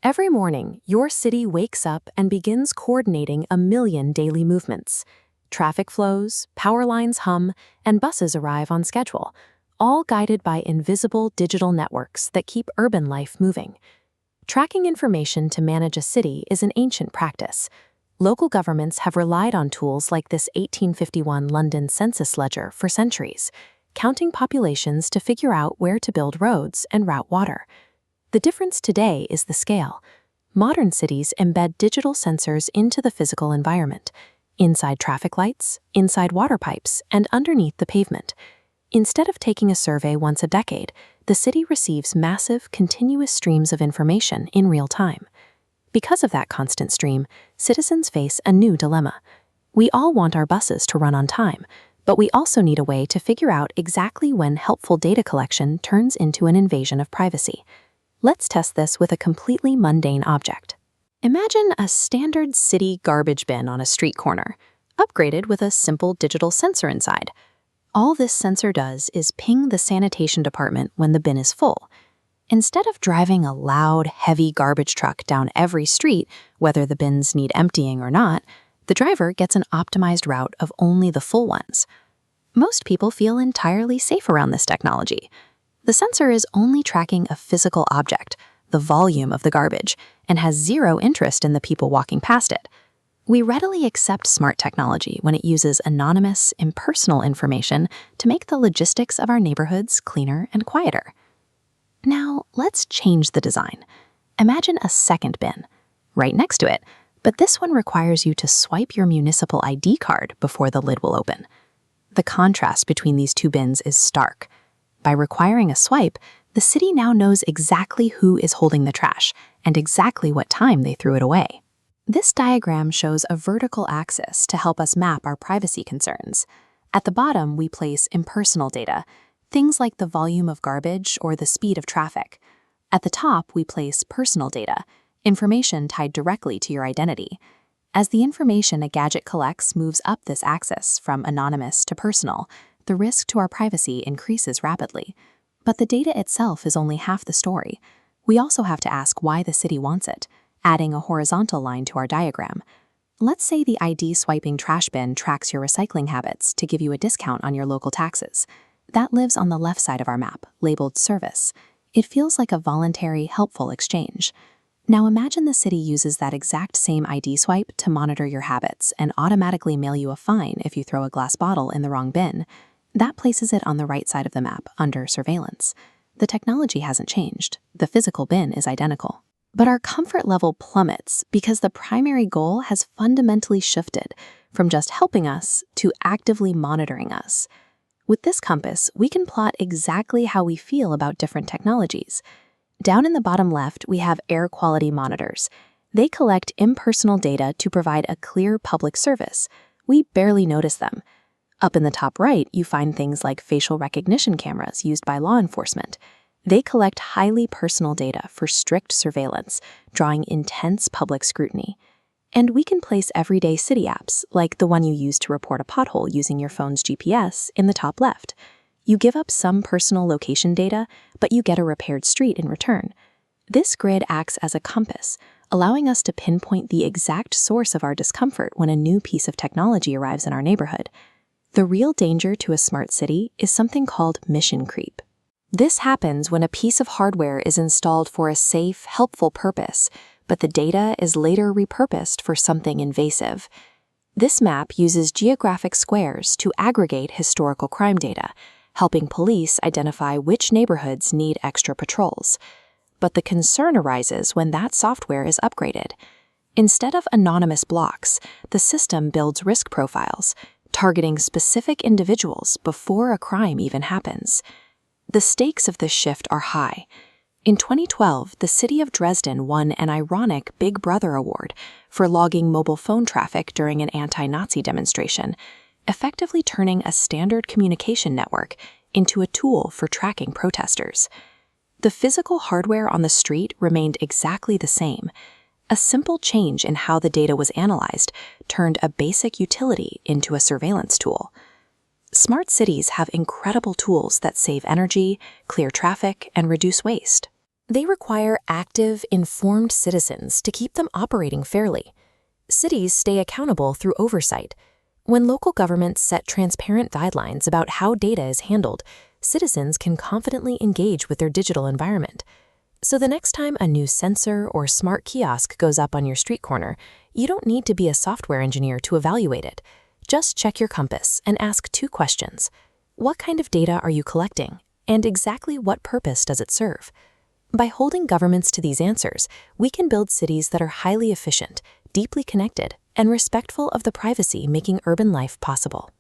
Every morning, your city wakes up and begins coordinating a million daily movements. Traffic flows, power lines hum, and buses arrive on schedule, all guided by invisible digital networks that keep urban life moving. Tracking information to manage a city is an ancient practice. Local governments have relied on tools like this 1851 London census ledger for centuries, counting populations to figure out where to build roads and route water. The difference today is the scale. Modern cities embed digital sensors into the physical environment, inside traffic lights, inside water pipes, and underneath the pavement. Instead of taking a survey once a decade, the city receives massive, continuous streams of information in real time. Because of that constant stream, citizens face a new dilemma. We all want our buses to run on time, but we also need a way to figure out exactly when helpful data collection turns into an invasion of privacy. Let's test this with a completely mundane object. Imagine a standard city garbage bin on a street corner, upgraded with a simple digital sensor inside. All this sensor does is ping the sanitation department when the bin is full. Instead of driving a loud, heavy garbage truck down every street, whether the bins need emptying or not, the driver gets an optimized route of only the full ones. Most people feel entirely safe around this technology. The sensor is only tracking a physical object, the volume of the garbage, and has zero interest in the people walking past it. We readily accept smart technology when it uses anonymous, impersonal information to make the logistics of our neighborhoods cleaner and quieter. Now, let's change the design. Imagine a second bin, right next to it, but this one requires you to swipe your municipal ID card before the lid will open. The contrast between these two bins is stark. By requiring a swipe, the city now knows exactly who is holding the trash and exactly what time they threw it away. This diagram shows a vertical axis to help us map our privacy concerns. At the bottom, we place impersonal data, things like the volume of garbage or the speed of traffic. At the top, we place personal data, information tied directly to your identity. As the information a gadget collects moves up this axis from anonymous to personal, the risk to our privacy increases rapidly. But the data itself is only half the story. We also have to ask why the city wants it, adding a horizontal line to our diagram. Let's say the ID swiping trash bin tracks your recycling habits to give you a discount on your local taxes. That lives on the left side of our map, labeled service. It feels like a voluntary, helpful exchange. Now imagine the city uses that exact same ID swipe to monitor your habits and automatically mail you a fine if you throw a glass bottle in the wrong bin. That places it on the right side of the map, under surveillance. The technology hasn't changed. The physical bin is identical. But our comfort level plummets because the primary goal has fundamentally shifted from just helping us to actively monitoring us. With this compass, we can plot exactly how we feel about different technologies. Down in the bottom left, we have air quality monitors. They collect impersonal data to provide a clear public service. We barely notice them. Up in the top right, you find things like facial recognition cameras used by law enforcement. They collect highly personal data for strict surveillance, drawing intense public scrutiny. And we can place everyday city apps, like the one you use to report a pothole using your phone's GPS, in the top left. You give up some personal location data, but you get a repaired street in return. This grid acts as a compass, allowing us to pinpoint the exact source of our discomfort when a new piece of technology arrives in our neighborhood. The real danger to a smart city is something called mission creep. This happens when a piece of hardware is installed for a safe, helpful purpose, but the data is later repurposed for something invasive. This map uses geographic squares to aggregate historical crime data, helping police identify which neighborhoods need extra patrols. But the concern arises when that software is upgraded. Instead of anonymous blocks, the system builds risk profiles, targeting specific individuals before a crime even happens. The stakes of this shift are high. In 2012, the city of Dresden won an ironic Big Brother award for logging mobile phone traffic during an anti-Nazi demonstration, effectively turning a standard communication network into a tool for tracking protesters. The physical hardware on the street remained exactly the same. A simple change in how the data was analyzed turned a basic utility into a surveillance tool. Smart cities have incredible tools that save energy, clear traffic, and reduce waste. They require active, informed citizens to keep them operating fairly. Cities stay accountable through oversight. When local governments set transparent guidelines about how data is handled, citizens can confidently engage with their digital environment. So the next time a new sensor or smart kiosk goes up on your street corner, you don't need to be a software engineer to evaluate it. Just check your compass and ask 2 questions. What kind of data are you collecting? And exactly what purpose does it serve? By holding governments to these answers, we can build cities that are highly efficient, deeply connected, and respectful of the privacy making urban life possible.